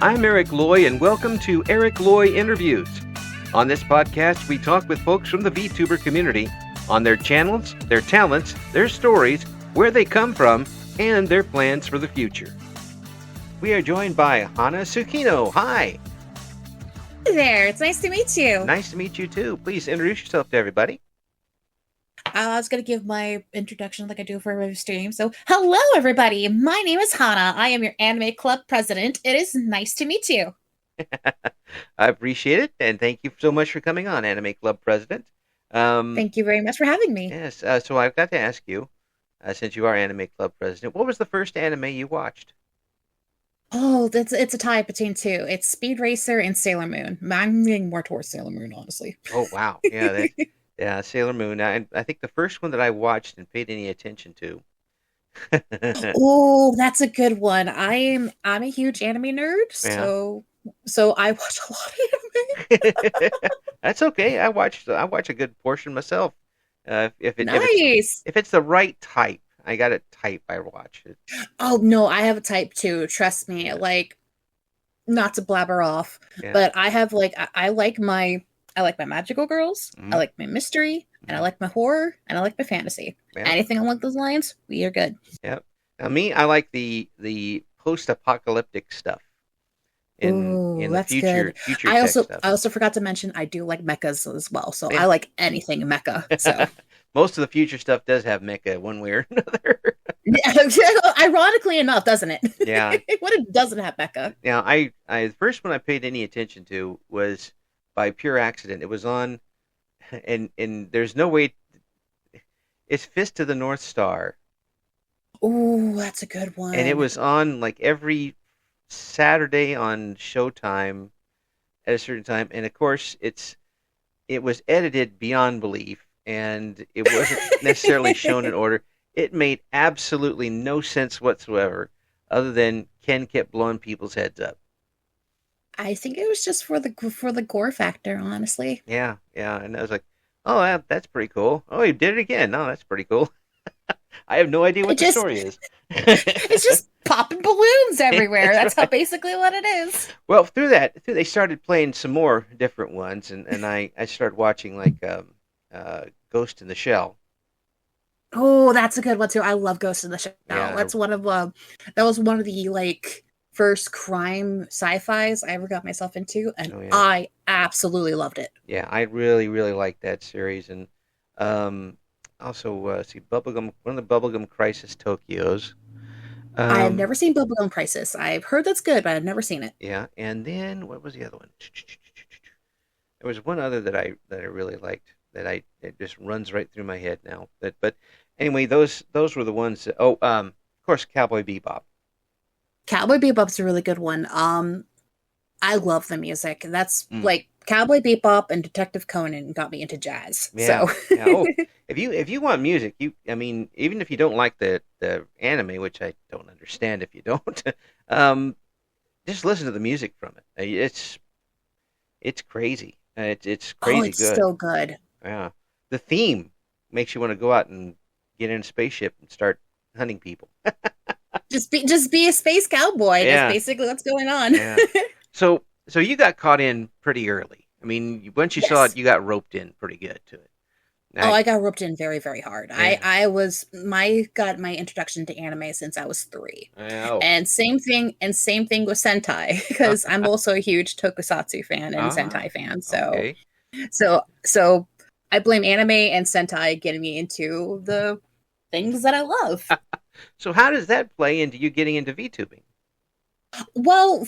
I'm Eric Loy, and welcome to Eric Loy Interviews. On this podcast, we talk with folks from the VTuber community on their channels, their talents, their stories, where they come from, and their plans for the future. We are joined by Hana Tsukino. Hi. Hey there, it's nice to meet you. Nice to meet you too. Please introduce yourself to everybody. I was going to give my introduction like I do for every stream. So, hello everybody. My name is Hana. I am your anime club president. It is nice to meet you. I appreciate it, and thank you so much for coming on, Anime Club President. Thank you very much for having me. Yes, so I've got to ask you, since you are Anime Club President, what was the first anime you watched? Oh, it's a tie between two. It's Speed Racer and Sailor Moon. I'm leaning more towards Sailor Moon, honestly. Oh, wow. Yeah, yeah, Sailor Moon. I think the first one that I watched and paid any attention to. Oh, that's a good one. I'm a huge anime nerd, so I watch a lot of anime. That's okay. I watch a good portion myself. Nice. If it's the right type, I got a type. I watch it. Oh no, I have a type too. Trust me. Yeah. Like, not to blabber off, but I have I like my magical girls. Mm-hmm. I like my mystery, and I like my horror, and I like my fantasy. Yeah. Anything along those lines, we are good. Yep. Now me, I like the post-apocalyptic stuff. In the that's future, good. future I stuff. also forgot to mention I do like mechas as well. So I like anything mecha. So most of the future stuff does have mecha one way or another. Ironically enough, doesn't it? Yeah. What it doesn't have mecha? Now, I the first one I paid any attention to was by pure accident. It was on, and there's no way. It's Fist of the North Star. Oh, that's a good one. And it was on like every Saturday on Showtime at a certain time, and of course it was edited beyond belief, and it wasn't necessarily shown in order. It made absolutely no sense whatsoever, other than Ken kept blowing people's heads up. I think it was just for the gore factor, honestly. Yeah, and I was like, oh, that's pretty cool. Oh, he did it again. No, that's pretty cool. I have no idea what the story is. It's just popping balloons everywhere. That's basically what it is. Well, through they started playing some more different ones, and I started watching like Ghost in the Shell. Oh, that's a good one too. I love Ghost in the Shell. Yeah. That's one of that was one of the like first crime sci-fis I ever got myself into, and I absolutely loved it. Yeah, I really, really liked that series, and also one of the Bubblegum Crisis Tokyos. I have never seen Bubblegum Crisis. I've heard that's good, but I've never seen it. Yeah, and then what was the other one? There was one other that I really liked it just runs right through my head now. But anyway, those were the ones. Of course, Cowboy Bebop. Cowboy Bebop's a really good one. I love the music. That's like Cowboy Bebop and Detective Conan got me into jazz. Yeah. So Yeah. Oh, if you want music, even if you don't like the anime, which I don't understand if you don't, just listen to the music from it. It's crazy. It's crazy it's good. So good. Yeah. The theme makes you want to go out and get in a spaceship and start hunting people. Just be a space cowboy. Yeah. That's basically what's going on. Yeah. So you got caught in pretty early. I mean, once you saw it, you got roped in pretty good to it. I got roped in very, very hard. Yeah. I got my introduction to anime since I was 3. Oh. And same thing with Sentai, because I'm also a huge tokusatsu fan and Sentai fan. So, okay. so I blame anime and Sentai getting me into the things that I love. So how does that play into you getting into VTubing? Well,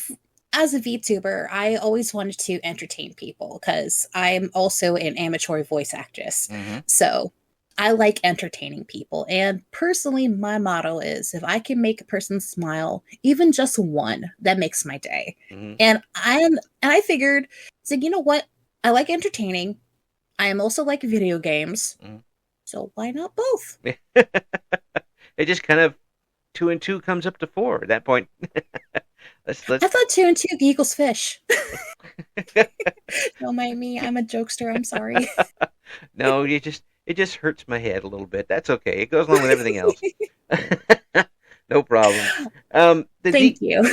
as a VTuber, I always wanted to entertain people because I'm also an amateur voice actress. Mm-hmm. So I like entertaining people. And personally, my motto is if I can make a person smile, even just one, that makes my day. Mm-hmm. And I figured, so you know what? I like entertaining. I am also like video games. Mm-hmm. So why not both? It just kind of 2 and 2 comes up to 4 at that point. I thought 2 and 2 equals fish. Don't mind me. I'm a jokester. I'm sorry. No, it just hurts my head a little bit. That's okay. It goes along with everything else. No problem. Thank you.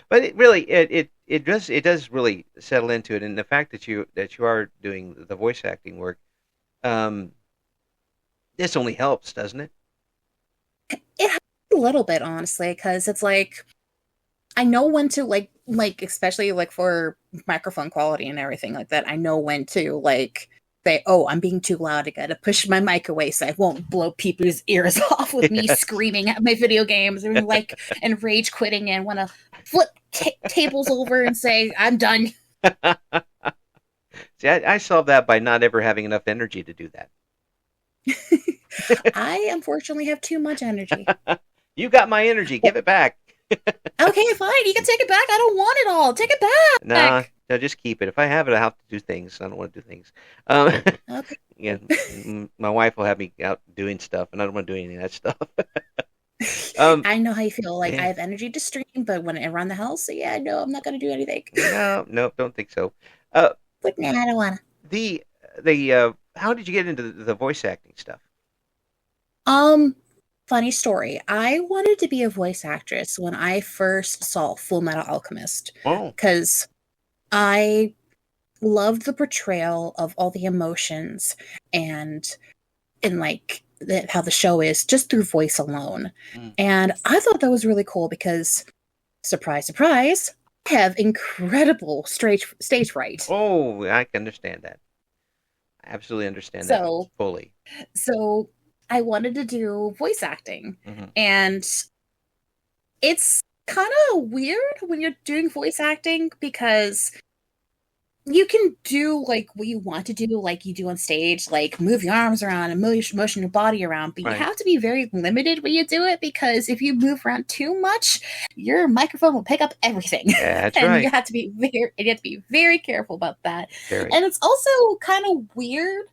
But it really it does really settle into it, and the fact that you are doing the voice acting work, um, this only helps, doesn't it? It has a little bit, honestly, because it's like I know when to like especially like for microphone quality and everything like that. I know when to like say, "Oh, I'm being too loud. I gotta push my mic away so I won't blow people's ears off with me Yes. screaming at my video games or like and rage quitting and want to flip tables over and say I'm done." See, I solved that by not ever having enough energy to do I unfortunately have too much energy. that. You got my energy. Give it back. Okay, fine. You can take it back. I don't want it all. Take it Nah, back. no, just keep it. If I have it, I have to do things. I don't want to do things. Um, Okay. yeah, my wife will have me out doing stuff, and I don't want to do any of that stuff. um, I know how you feel. Like I yeah, have energy to stream, but when around the house, yeah, no, I'm not gonna do anything. no, no, don't think so. Uh, But nah, I don't wanna. the how did you get into the voice acting stuff? Um, Funny story. I wanted to be a voice actress when I first saw Full Metal Alchemist Oh, because I loved the portrayal of all the emotions and like how the show is just through voice alone. mm. And I thought that was really cool because surprise, surprise, I have incredible stage fright. Oh, I can understand that. I absolutely understand that So fully. so I wanted to do voice acting. Hmm. And it's kind of weird when you're doing voice acting because you can do like what you want to do, like you do on stage, like move your arms around and motion your body around. But you Right. have to be very limited when you do it because if you move around too much, your microphone will pick up everything, Yeah, that's and right. you have to be very careful about that. Very. And it's also kind of weird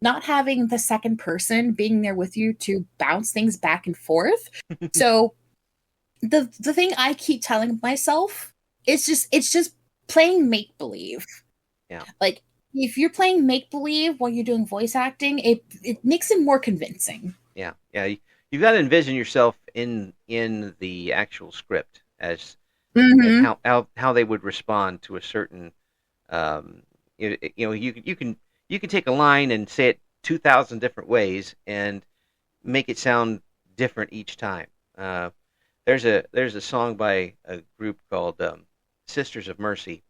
not having the second person being there with you to bounce things back and forth. So the thing I keep telling myself is just it's just playing make believe. Yeah. Like if you're playing make believe while you're doing voice acting, it makes it more convincing. Yeah. Yeah. You got to envision yourself in the actual script as and Mm-hmm. how they would respond to a certain you can take a line and say it 2,000 different ways and make it sound different each time. Uh, there's a song by a group called Sisters of Mercy,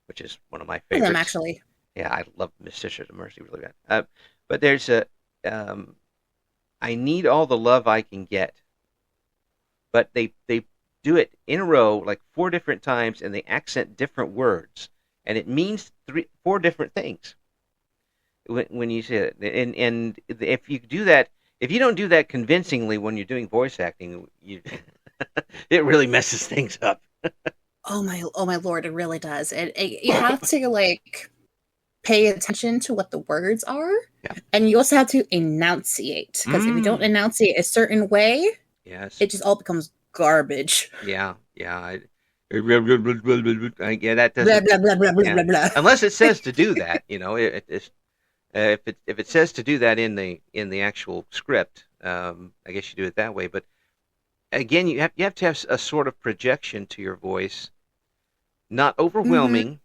which is one of my For them favorites. actually. Yeah, I love Miss Sisters of Mercy really bad. But there's a um, I need all the love I can get, but they do it in a row like four different times, and they accent different words, and it means four different things when you say it. And if you do that, if you don't do that convincingly when you're doing voice acting, it really messes things up. Oh my lord, it really does. You have to like pay attention to what the words are, Yeah. and you also have to enunciate because if you don't Mm. enunciate a certain way, Yes. it just all becomes garbage. Yeah. Yeah. Yeah. That Blah doesn't. blah blah blah blah Yeah. blah blah. Unless it says to do that, if it says to do that in the actual script, I guess you do it that way. But again, you have to have a sort of projection to your voice, not Mm-hmm. overwhelming,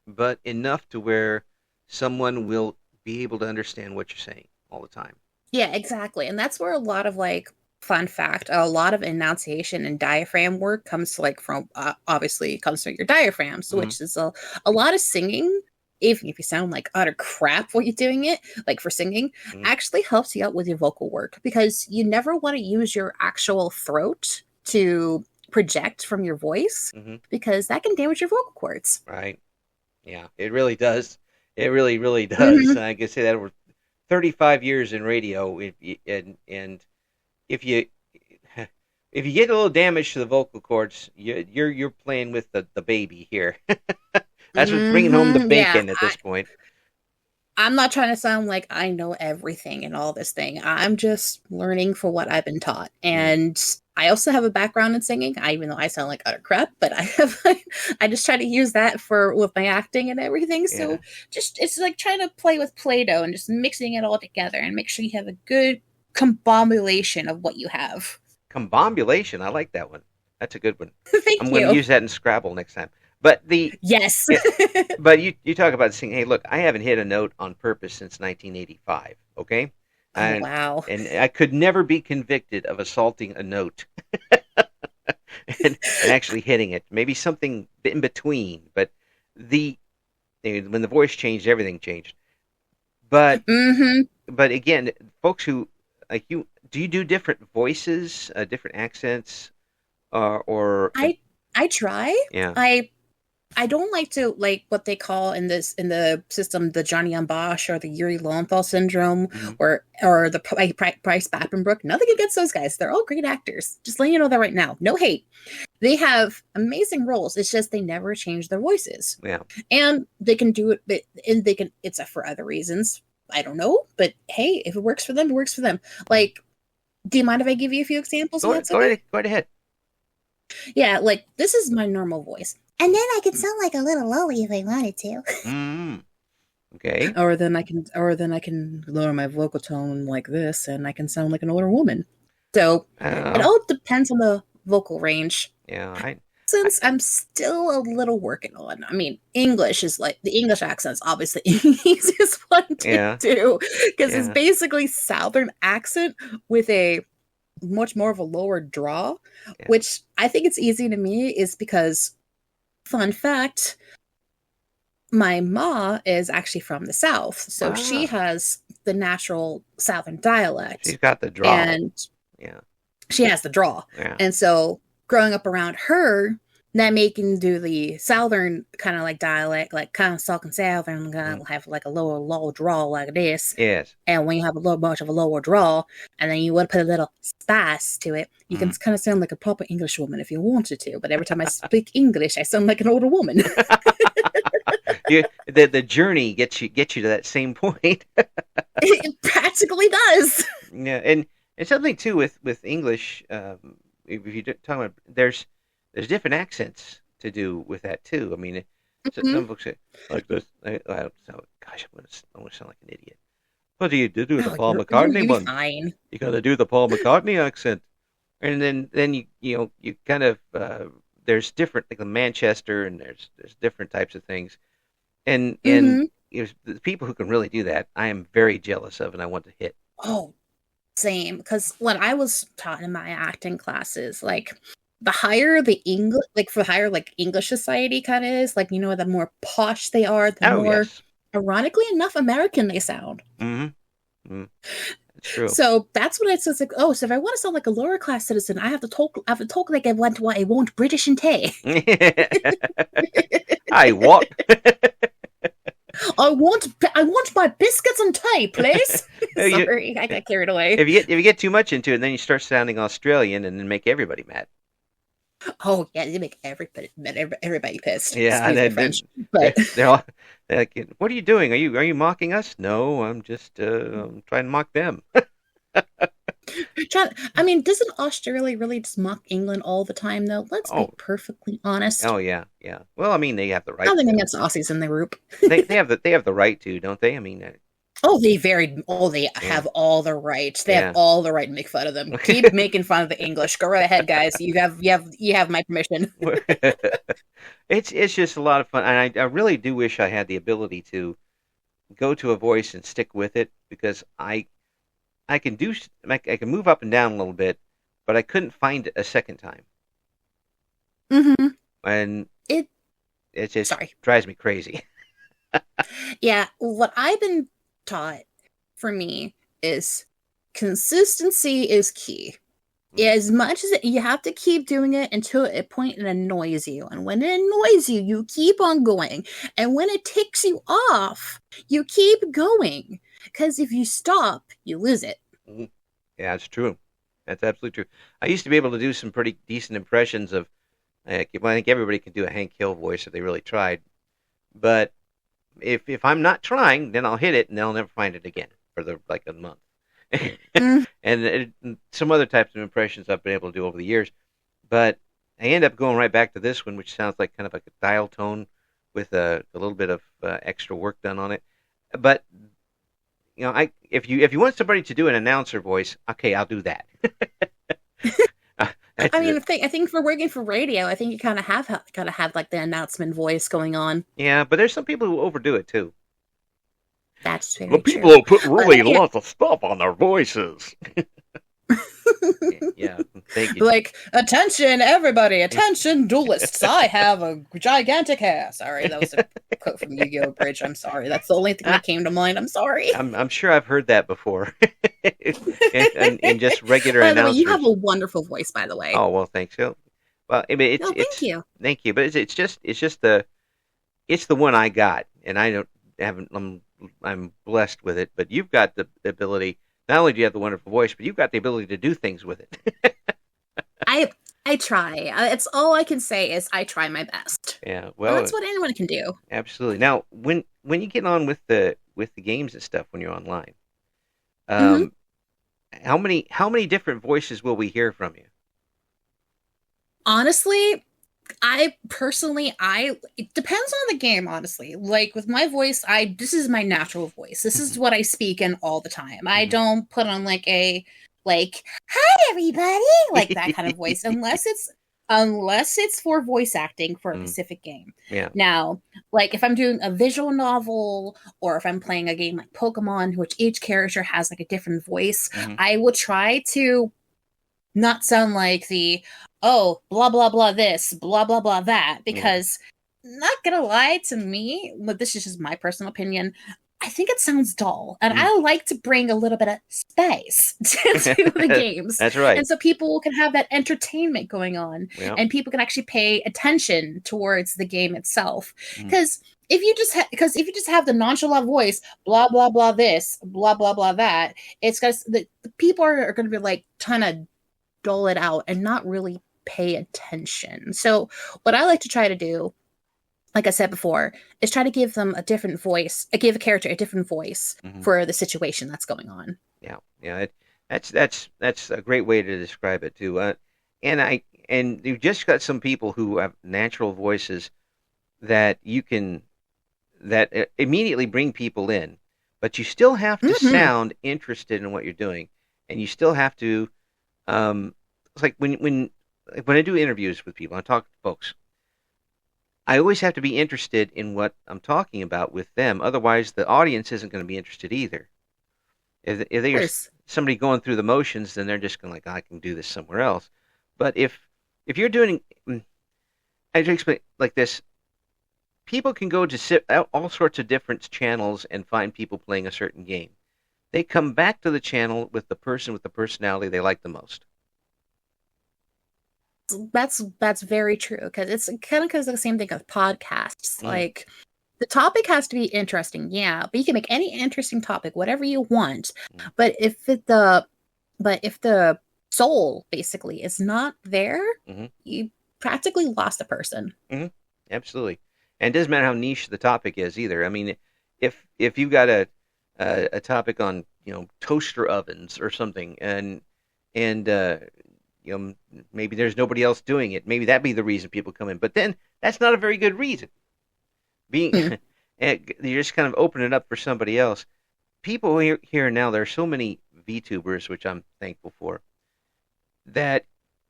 but enough to where someone will be able to understand what you're saying all the time. Yeah, exactly. And that's where a lot of like fun fact, a lot of enunciation and diaphragm work comes to like from obviously it comes from your diaphragm, so Hmm. which is a lot of singing. Even if you sound like utter crap while you're doing it, like for singing, Hmm. actually helps you out with your vocal work because you never want to use your actual throat to project from your voice Hmm. because that can damage your vocal cords. Right? Yeah, it really does. It really, really does. Hmm. I can say that over 35 years in radio, and if you if you get a little damage to the vocal cords, you're playing with the baby here. That's what's bringing home the Yeah, bacon at this point. I'm not trying to sound like I know everything and all this thing. I'm just learning for what I've been taught. Mm, And I also have a background in singing, even though I sound like utter crap, but I have I just try to use that for with my acting and everything. yeah, So just it's like trying to play with Play-Doh and just mixing it all together and make sure you have a good combobulation of what you have. combobulation. I like that one. That's a good one. I'm Thank going to you. use that in Scrabble next time. But Yes. yeah, but you talk about saying, hey, look, I haven't hit a note on purpose since 1985. Okay, Oh and wow. I could never be convicted of assaulting a note and actually hitting it. Maybe something in between, but the when the voice changed, everything changed. But Mm-hmm. but again, folks who like you, do you do different voices, different accents, or I I try. yeah, I I don't like to like what they call in this in the system the Johnny on Bosch or the Yuri Lowenthal syndrome mm-hmm. or the Price Pappenbrook. Nothing against those guys. They're all great actors. Just letting you know that right now. No hate. They have amazing roles. It's just they never change their voices. Yeah. And they can do it and they can it's for other reasons. I don't know, but hey, if it works for them, it works for them. Mm. Like, do you mind if I give you a few examples if that's okay? Go right ahead. Yeah, like this is my normal voice. And then I can sound like a little lowly if I wanted to. Mm. Okay. Or then I can lower my vocal tone like this and I can sound like an older woman. So it Uh, all depends on the vocal range. yeah. I Since I'm still a little working on, I mean, English is like the English accent's obviously the easiest one to yeah. do because it's Yeah. basically Southern accent with a much more of a lower draw, Yeah. which I think it's easy to me is because, fun fact, my ma is actually from the South. So she Ah, has the natural Southern dialect she's got the drawl. and Yeah. she has the draw. Yeah. And so growing up around her, that making do the Southern kind of like dialect, like kind of talking Southern, Mm. gonna have like a low draw like this. Yes. And when you have a little bunch of a lower draw, and then you would put a little spice to it, you can Mm. kind of sound like a proper English woman if you wanted to. But every time I speak English, I sound like an older woman. The journey gets you to that same point. It practically does. Yeah, and something too with English. If you talk about there's different accents to do with that too. I mean, Mhm. some folks say like this. Gosh, I'm gonna sound like an idiot. What do you do the Oh, Paul you're McCartney you'll be one? fine. You got to do the Paul McCartney accent, and then you kind of there's different like the Manchester and there's different types of things, and Hmm. the people who can really do that, I am very jealous of, and I want to hit. Oh, same. Because when I was taught in my acting classes, like the higher the English, like for higher like English society kind of is, like the more posh they are, the Oh more, yes, ironically enough, American they sound. mm-hmm. Mm, that's true. So that's what it's like. Oh, so if I want to sound like a lower class citizen, I have to talk. I have to talk like I want British and tea. I what? I want my biscuits and tea, please. you, Sorry, I got carried away. if you get too much into it, then you start sounding Australian, and then make everybody mad. Oh yeah, you make everybody pissed. Yeah, and Excuse me, French, then but they're like, "What are you doing? Are you mocking us?" No, I'm just I'm trying to mock them. I mean, doesn't Australia really just mock England all the time, though? Let's Oh, be perfectly honest. oh yeah, yeah. Well, I mean, they have the right Nothing to. against Aussies in the group. They have the right to, don't they? I mean, Oh, they yeah, have all the right. They have yeah. all the right to make fun of them. Keep making fun of the English. Go right ahead, guys. You have my permission. It's just a lot of fun, and I really do wish I had the ability to go to a voice and stick with it because I can I can move up and down a little bit, but I couldn't find it a second time, Hmm. and It. it just Sorry. drives me crazy. Yeah, what I've been taught for me is consistency is key. Mm. As much as you have to keep doing it until a point it annoys you. And when it annoys you, you keep on going. And when it ticks you off, you keep going. Because if you stop, you lose it. Mhm. Yeah, it's true. That's absolutely true. I used to be able to do some pretty decent impressions of. Well, I think everybody can do a Hank Hill voice if they really tried. But if I'm not trying, then I'll hit it and I'll never find it again for like a month. Mm, And some other types of impressions I've been able to do over the years, but I end up going right back to this one, which sounds like kind of like a dial tone with a little bit of extra work done on it. But I if you want somebody to do an announcer voice, okay, I'll do that. I mean, I think for working for radio, I think you kind of gotta have like the announcement voice going on. Yeah, but there's some people who overdo it too. That's The very people true. who put But then really again, lots of stuff on their voices. Yeah, thank you. like, attention, everybody, attention, duelists. I have a gigantic hair. Sorry, that was a quote from Yu-Gi-Oh! Bridge. I'm sorry. That's the only thing that came to mind. I'm sorry. I'm sure I've heard that before, in just regular By the way, you have announcers. a wonderful voice, by the way. Oh well, thanks. Well, I mean, No, thank it's you. thank you, but it's just the one I got, and I don't haven't I'm blessed with it. But you've got the ability. Not only do you have the wonderful voice, but you've got the ability to do things with it. I I try. It's all I can say is I try my best. Yeah, And well, that's what anyone can do. absolutely. Now, when you get on with the games and stuff when you're online, Hmm. um, how many different voices will we hear from you? Honestly, I it depends on the game, honestly. Like with my voice, I this is my natural voice. This Hmm. is what I speak in all the time. I Hmm. don't put on like a like hi everybody like that kind of voice unless it's for voice acting for a Mm, specific game. yeah. Now, like if I'm doing a visual novel or if I'm playing a game like Pokemon, which each character has like a different voice, Hmm. I will try to not sound like the oh blah blah blah this blah blah blah that Yeah. because not gonna lie to me, but this is just my personal opinion. I think it sounds dull, and Mm. I like to bring a little bit of space to the games, That's right. and so people can have that entertainment going on, Yeah. and people can actually pay attention towards the game itself. Mm. Because because if you just have the nonchalant voice, blah blah blah this, blah blah blah that, it's because the people are going to be like trying to dull it out and not really pay attention. So, what I like to try to do, like I said before, is try to give them a different voice, give a character a different voice Hmm. for the situation that's going on. Yeah. Yeah. That's a great way to describe it too. And I and you've just got some people who have natural voices that you can that immediately bring people in, but you still have to Mm-hmm. sound interested in what you're doing, and you still have to. It's like when I do interviews with people, I talk to folks. I always have to be interested in what I'm talking about with them. Otherwise, the audience isn't going to be interested either. If Of they're course. somebody going through the motions, then they're just going to like, oh, I can do this somewhere else. But if you're doing, I just explain like this. People can go to all sorts of different channels and find people playing a certain game. They come back to the channel with the person with the personality they like the most. That's very true because it's kind of because the same thing with podcasts. Mm, Like the topic has to be interesting, yeah, but you can make any interesting topic whatever you want. mm, But if the soul basically is not there, mm, you practically lost a person. mm, absolutely. And it doesn't matter how niche the topic is either. I mean, if you've got a topic on toaster ovens or something, and maybe there's nobody else doing it, maybe that'd be the reason people come in. But then that's not a very good reason. Being Hmm. you're just kind of opening it up for somebody else. People here now, there are so many VTubers, which I'm thankful for, that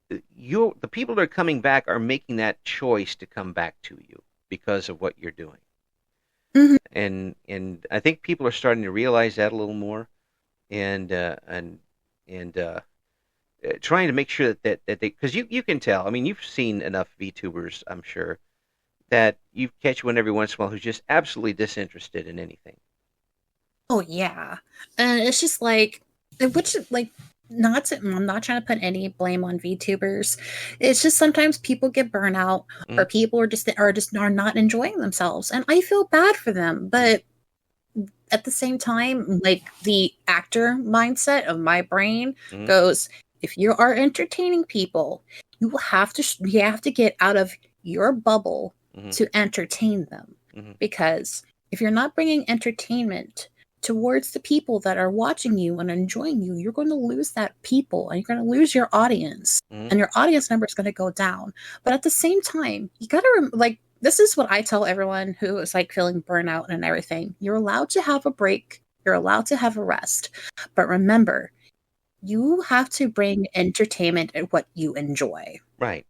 the people that are coming back are making that choice to come back to you because of what you're doing. Hmm. And I think people are starting to realize that a little more, and trying to make sure that they, because you can tell. I mean, you've seen enough VTubers, I'm sure, that you catch one every once in a while who's just absolutely disinterested in anything. Oh yeah, and it's just like which like not to, I'm not trying to put any blame on VTubers. It's just sometimes people get burnout Mm, or people are not enjoying themselves, and I feel bad for them. mm, But at the same time, like the actor mindset of my brain mm, goes, if you are entertaining people, you have to get out of your bubble mm, to entertain them. mm, Because if you're not bringing entertainment towards the people that are watching you and enjoying you, you're going to lose that people and you're going to lose your audience mm, and your audience number is going to go down. But at the same time, you got to like this is what I tell everyone who is like feeling burnout and everything. You're allowed to have a break. You're allowed to have a rest. But remember, You have to bring entertainment and what you enjoy. Right,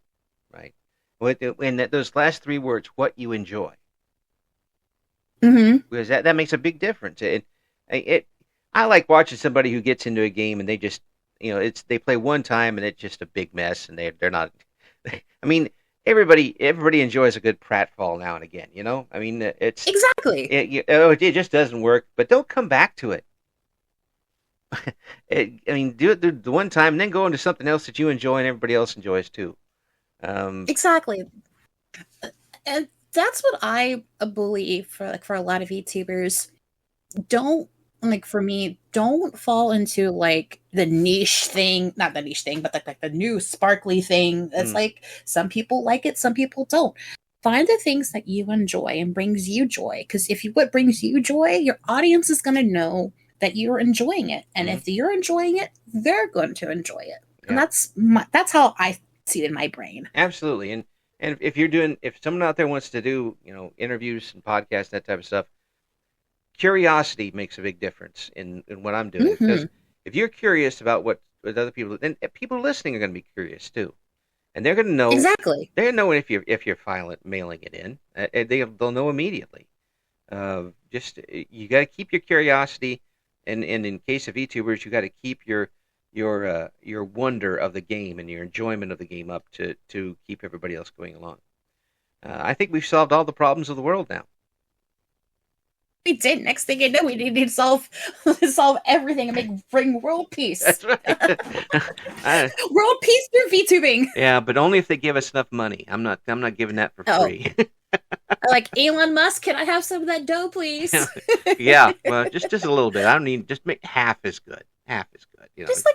right. And those last three words, what you enjoy, Mm-hmm. because that makes a big difference. It I like watching somebody who gets into a game and they just it's they play one time and it's just a big mess and they're not. I mean, everybody enjoys a good pratfall now and again. I mean, Exactly. it just doesn't work, but don't come back to it. I mean, do it the one time and then go into something else that you enjoy and everybody else enjoys too. Um, Exactly. And that's what I believe for a lot of YouTubers. Don't like for me, don't fall into like the niche thing, not the niche thing, but like the new sparkly thing. It's mm, like some people like it, some people don't. Find the things that you enjoy and brings you joy. Because if you what brings you joy, your audience is gonna know that you're enjoying it. And mm, if you're enjoying it, they're going to enjoy it. And yeah. that's how I see it in my brain. Absolutely. And if someone out there wants to do, interviews and podcasts, that type of stuff, curiosity makes a big difference in what I'm doing. Because Hmm. if you're curious about what other people, then people listening are going to be curious too, and they're going to know. Exactly. They're going to know if you're mailing it in. They'll know immediately. Just you got to keep your curiosity, and in case of VTubers, you got to keep your wonder of the game and your enjoyment of the game up to keep everybody else going along. I think we've solved all the problems of the world now. We did. Next thing you know, we need to solve everything and bring world peace. That's right. I, World peace through VTubing. yeah, but only if they give us enough money. I'm not giving that for Oh, free. like Elon Musk, can I have some of that dough, please? Yeah, well, just a little bit. I don't need just make half as good. Half as good. just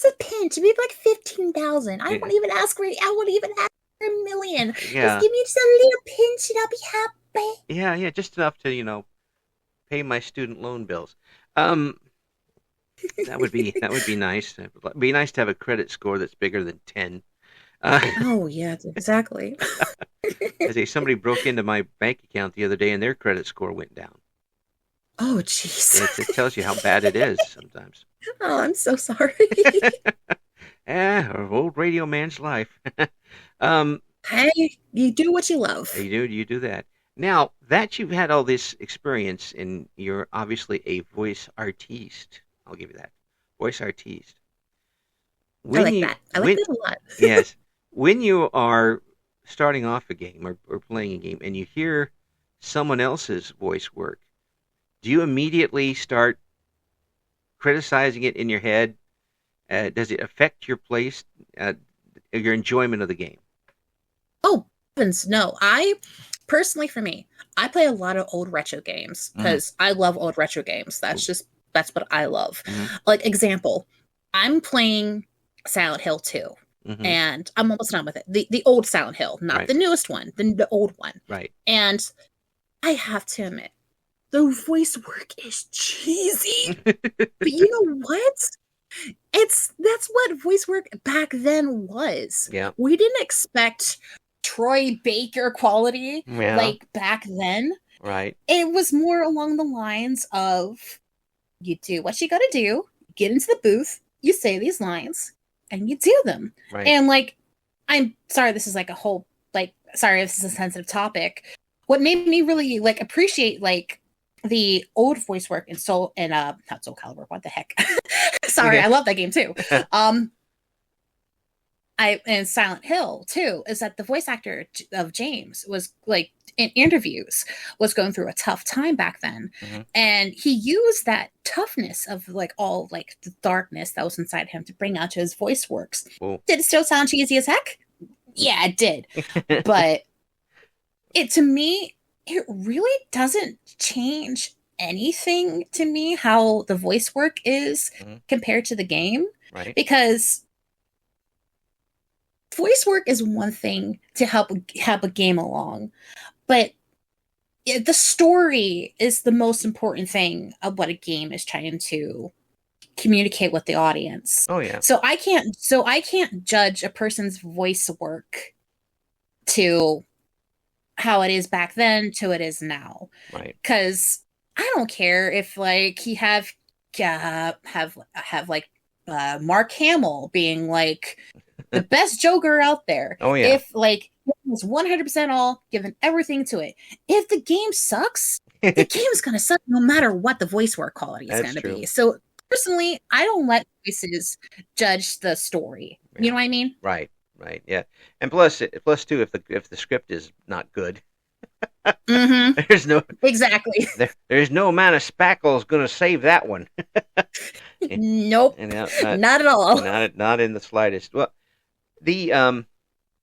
a pinch, maybe like 15,000. I Yeah, won't even ask for. I won't even ask for a million. Just yeah, give me just a little pinch, and I'll be happy. yeah. Just enough to pay my student loan bills. Um, that would be nice. It'd be nice to have a credit score that's bigger than 10. Uh, Oh yeah, exactly. somebody broke into my bank account the other day and their credit score went down. Oh jeez. It tells you how bad it is sometimes. Oh, I'm so sorry. Old radio man's life. um, Hey, you do what you love. you do that. Now that you've had all this experience and you're obviously a voice artiste, I'll give you that. Voice artiste. I When like you that. I like when that a lot. yes, when you are starting off a game or playing a game and you hear someone else's voice work, do you immediately start criticizing it in your head? Does it affect your place, your enjoyment of the game? Oh, heavens, no. I personally, for me, I play a lot of old retro games Mm-hmm. because I love old retro games. That's what I love. Mm-hmm. Like example, I'm playing Silent Hill 2, Mm-hmm. and I'm almost done with it. The old Silent Hill, not Right. the newest one, the old one. Right. And I have to admit, the voice work is cheesy. But you know what? That's what voice work back then was. Yeah. We didn't expect Troy Baker quality Yeah. like back then. Right. It was more along the lines of you do what you gotta do, get into the booth, you say these lines, and you do them. Right. And like, I'm sorry, this is like a whole like sorry, this is a sensitive topic. What made me really like appreciate like the old voice work in Soul and not Soul Calibur, what the heck? Sorry, Yeah. I love that game too. Um I and Silent Hill too is that the voice actor of James was like in interviews was going through a tough time back then, Mm-hmm. and he used that toughness of like all like the darkness that was inside him to bring out to his voice works. Cool. Did it still sound cheesy as heck? Yeah, it did, but it to me it really doesn't change anything to me how the voice work is Mm-hmm. compared to the game Right. because voice work is one thing to help a game along, but the story is the most important thing of what a game is trying to communicate with the audience. Oh yeah. So I can't judge a person's voice work to how it is back then to it is now, Right. because I don't care if like he have like Mark Hamill being like the best Joker out there. Oh yeah, If like it was 100% all given everything to it. If the game sucks, the game's gonna suck no matter what the voice work quality is that's gonna true. be. So personally, I don't let voices judge the story. You Yeah, know what I mean? right, right, yeah. And plus too, if the script is not good, Mm-hmm. there's no Exactly. there's no amount of spackles going to save that one. Nope. And Not at all. not in the slightest. Well, the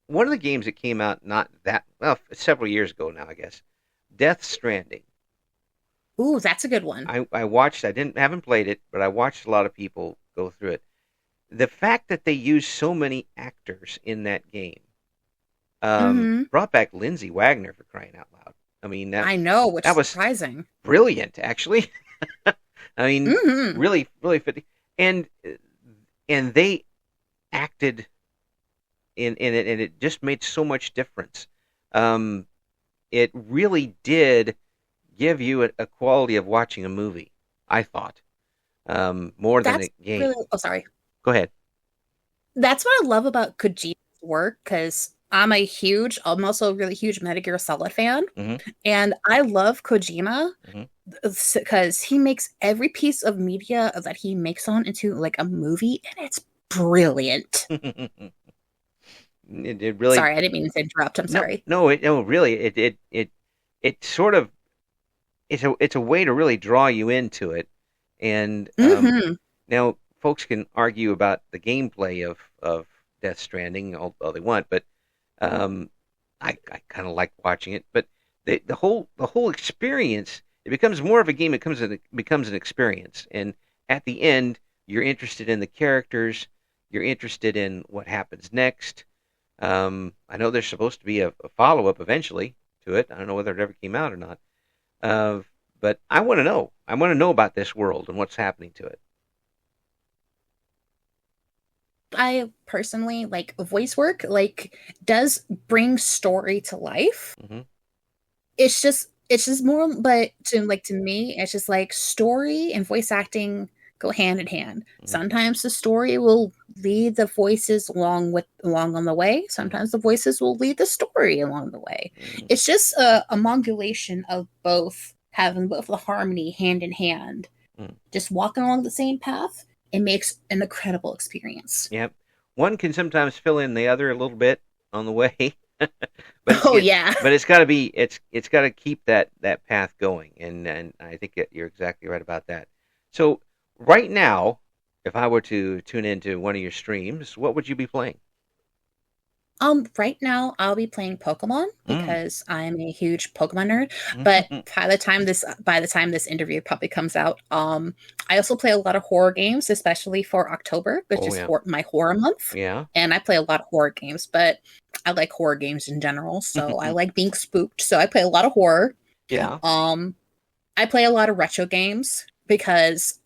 one of the games that came out not that well several years ago now, I guess. Death Stranding. Ooh, that's a good one. I watched. I didn't haven't played it, but I watched a lot of people go through it. The fact that they used so many actors in that game Mm-hmm. brought back Lindsay Wagner for crying out loud. I mean I know, which that is was surprising. brilliant, actually. I mean, Mm-hmm. really, really fitting, and and they acted in it, and it just made so much difference. Um, it really did give you a quality of watching a movie. I thought more than That's a game. really, oh, sorry. Go ahead. That's what I love about Kojima's work because I'm also a really huge Metal Gear Solid fan. Hmm. And I love Kojima Hmm. because he makes every piece of media that he makes on into like a movie and it's brilliant. It really Sorry, I didn't mean to interrupt. I'm sorry. no really it sort of it's a way to really draw you into it. And Mm-hmm. now folks can argue about the gameplay of Death Stranding all they want, but um, I kind of like watching it. But the whole experience, it becomes more of a game. It becomes an experience, and at the end, you're interested in the characters. You're interested in what happens next. I know there's supposed to be a follow up eventually to it. I don't know whether it ever came out or not. Uh, but I want to know. I want to know about this world and what's happening to it. I personally like voice work, like does bring story to life. Hmm. It's just more, but to me it's just like story and voice acting go hand in hand. Hmm. Sometimes the story will lead the voices along on the way, Hmm. sometimes the voices will lead the story along the way. Hmm. It's just a modulation of both, having both the harmony hand in hand, Hmm. just walking along the same path. It makes an incredible experience. Yep. One can sometimes fill in the other a little bit on the way, but Oh yeah. it's got to be it's got to keep that path going, and I think you're exactly right about that. So right now, if I were to tune into one of your streams, what would you be playing? Right now I'll be playing Pokemon Mm. because I'm a huge Pokemon nerd. But Mhm. by the time this interview probably comes out, I also play a lot of horror games, especially for October, which Oh is yeah, my horror month. yeah, And I play a lot of horror games, but I like horror games in general, so I like being spooked. So I play a lot of horror. yeah, Um, I play a lot of retro games because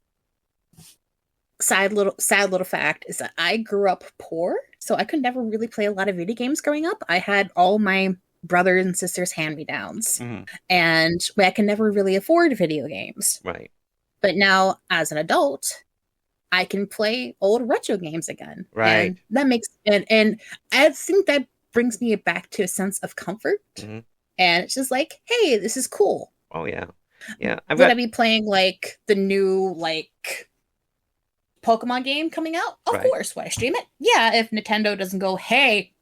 sad little fact is that I grew up poor, so I could never really play a lot of video games growing up. I had all my brothers and sisters hand me downs, mhm, and I can never really afford video games. right, But now, as an adult, I can play old retro games again, right, and that makes and I think that brings me back to a sense of comfort. hmm, And it's just like, hey, this is cool. oh yeah, yeah. I've Would got I be playing like the new like Pokemon game coming out? Of right, course. Would I stream it? Yeah, if Nintendo doesn't go, hey,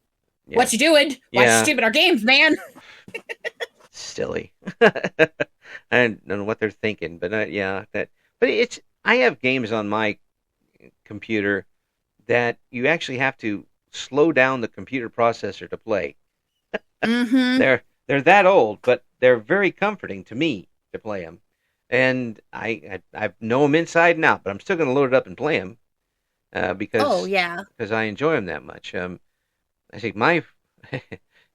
yeah, what you doing? Why you yeah. streaming our games, man? Silly. I don't know what they're thinking, but yeah, that. But it's I have games on my computer that you actually have to slow down the computer processor to play. Mm-hmm. They're that old, but they're very comforting to me to play them, and I know them inside and out. But I'm still going to load it up and play them Oh yeah. because I enjoy them that much. I think my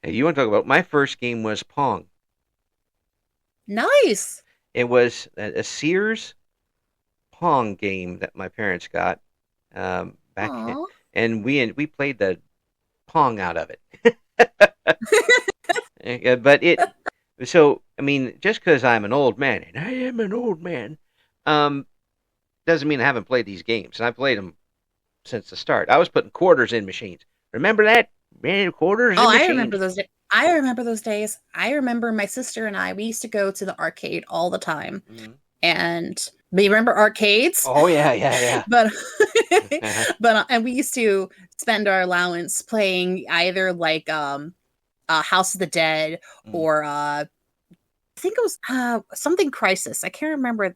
you want to talk about my first game was Pong. Nice. It was a Sears Pong game that my parents got back, Aw. and we played the Pong out of it. But it so I mean, just because I'm an old man, and I am an old man, um, doesn't mean I haven't played these games. And I played them since the start. I was putting quarters in machines. Remember that? Man, quarters Oh, in I remember machines. those days. I remember those days. I remember my sister and I, we used to go to the arcade all the time. Mm. And we remember arcades, Oh yeah, yeah, but yeah. and we used to spend our allowance playing either like House of the Dead Mm. or I think it was something Crisis. I can't remember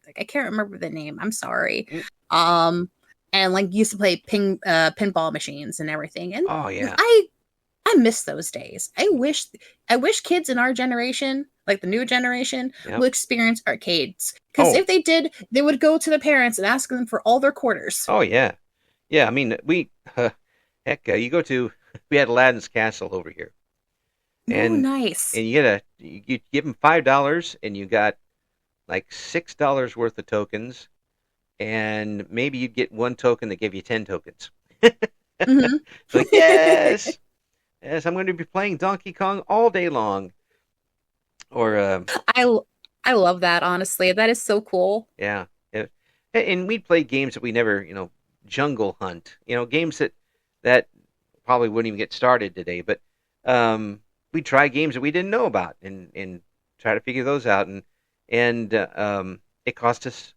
the name. I'm sorry. Mm. Um and like used to play pinball machines and everything. And Oh yeah. I miss those days. I wish kids in our generation, like the new generation, Yep. would experience arcades. Because Oh, if they did, they would go to the parents and ask them for all their quarters. oh yeah, yeah. I mean, heck, you go to we had Aladdin's Castle over here, Oh, and nice. you get you give them $5, and you got like $6 worth of tokens, and maybe you'd get one token that gave you 10 tokens. Hmm. It's like yes, yes, I'm going to be playing Donkey Kong all day long. Or I I love that, honestly. That is so cool. yeah, yeah. And we'd play games that we never, Jungle Hunt, games that probably wouldn't even get started today. But we'd try games that we didn't know about and try to figure those out. And it cost us,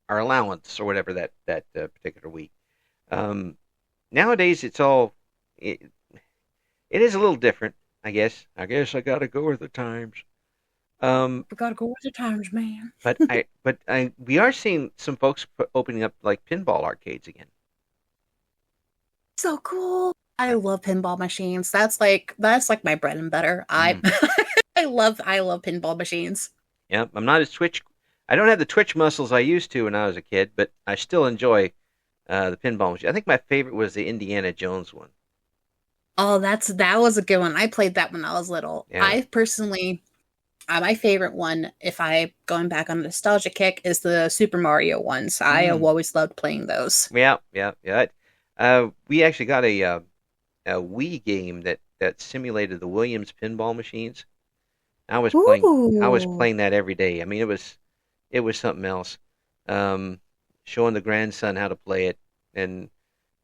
our allowance or whatever that particular week. Um, Nowadays, it, it is a little different, I guess. I guess I got to go with the times. Um, We gotta go with the times, man. but we are seeing some folks opening up like pinball arcades again. So cool. I Yeah. love pinball machines. That's like my bread and butter. I Mm. I love pinball machines. Yeah, I'm not as twitch. I don't have the twitch muscles I used to when I was a kid, but I still enjoy the pinball machine. I think my favorite was the Indiana Jones one. Oh, that was a good one. I played that when I was little. Yeah. I personally, my favorite one, if I going back on a nostalgia kick, is the Super Mario ones. I have Mm. always loved playing those. Yeah, yeah, yeah. We actually got a Wii game that simulated the Williams pinball machines. I was Ooh. playing that every day. I mean, it was something else. Um, Showing the grandson how to play it, and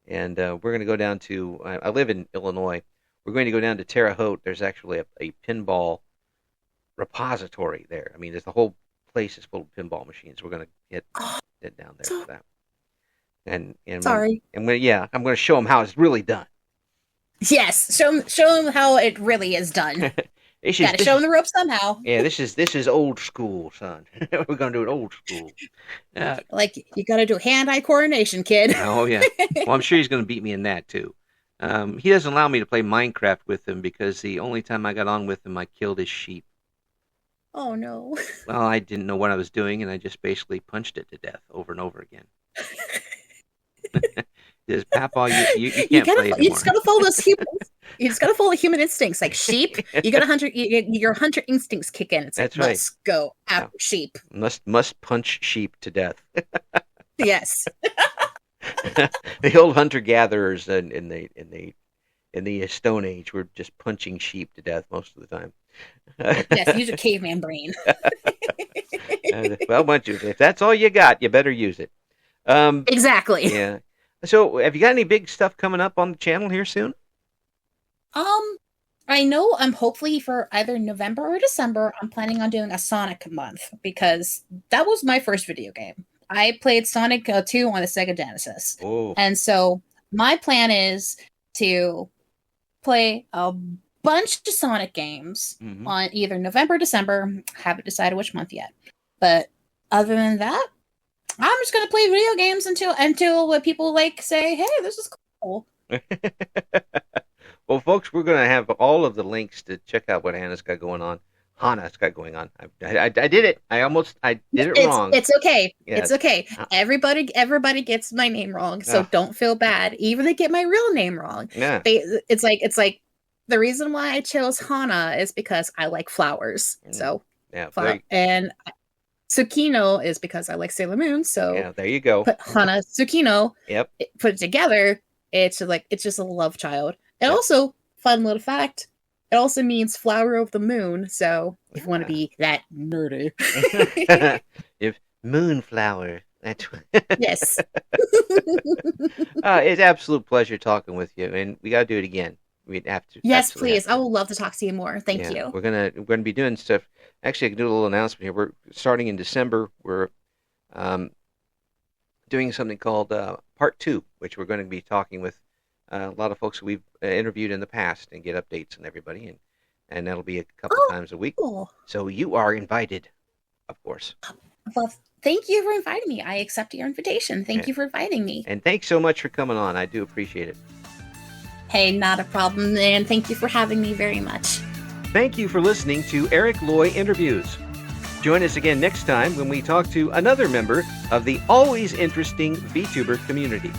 we're going to go down to. I live in Illinois. We're going to go down to Terre Haute. There's actually a pinball repository there. I mean, there's the whole place is full of pinball machines. We're going to get down there So for that. And when sorry. and when yeah, I'm going to show them how it's really done. Yes, show them how it really is done. this is Got to this show them is the ropes somehow. yeah, this is old school, son. We're going to do it old school. Like you got to do hand-eye coordination, kid. Oh yeah. Well, I'm sure he's going to beat me in that too. He doesn't allow me to play Minecraft with him because the only time I got on with him, I killed his sheep. Oh no. Well, I didn't know what I was doing, and I just basically punched it to death over and over again. Just Papa, you You can't gotta, play you anymore. just gotta follow those human. You just gotta follow human instincts, like sheep. You gotta hunter. Your hunter instincts kick in. It's like That's right. let's go Yeah. after sheep. Must punch sheep to death. Yes, The old hunter gatherers in the Stone Age were just punching sheep to death most of the time. yes. Use your caveman brain. Well, if that's all you got, you better use it. Um, Exactly. yeah. So, have you got any big stuff coming up on the channel here soon? I know I'm hopefully for either November or December, I'm planning on doing a Sonic month because that was my first video game. I played Sonic 2 on the Sega Genesis. Oh, And so my plan is to play a bunch of Sonic games hmm on either November or December. Haven't decided which month yet. But other than that, I'm just gonna play video games until people like say, "Hey, this is cool." Well, folks, we're going to have all of the links to check out what Hannah's got going on. Hannah's got going on. I did it. I did it wrong. It's okay. Yeah. It's okay. Everybody gets my name wrong, so Ugh. don't feel bad. Even they get my real name wrong. Yeah. It's like the reason why I chose Hana is because I like flowers. So Yeah. and Tsukino is because I like Sailor Moon. So Yeah. There you go. put Hana Tsukino. Yep. Put it together. It's just a love child. And Yep. also, fun little fact. It also means flower of the moon. So if you want to be that nerdy. If Moonflower. That's Yes. it's absolute pleasure talking with you, and we got to do it again. We have to, Yes, absolutely have please. I to. would love to talk to you more. Thank Yeah, you. we're gonna be doing stuff. Actually, I can do a little announcement here. We're starting in December. We're um, doing something called Part Two, which we're going to be talking with a lot of folks who we've interviewed in the past and get updates on everybody, and that'll be a couple Oh, times a week. cool. So you are invited, of course. Well, thank you for inviting me. I accept your invitation. Thank And, you for inviting me. and thanks so much for coming on. I do appreciate it. Hey, not a problem, and thank you for having me very much. Thank you for listening to Eric Loy Interviews. Join us again next time when we talk to another member of the always interesting VTuber community.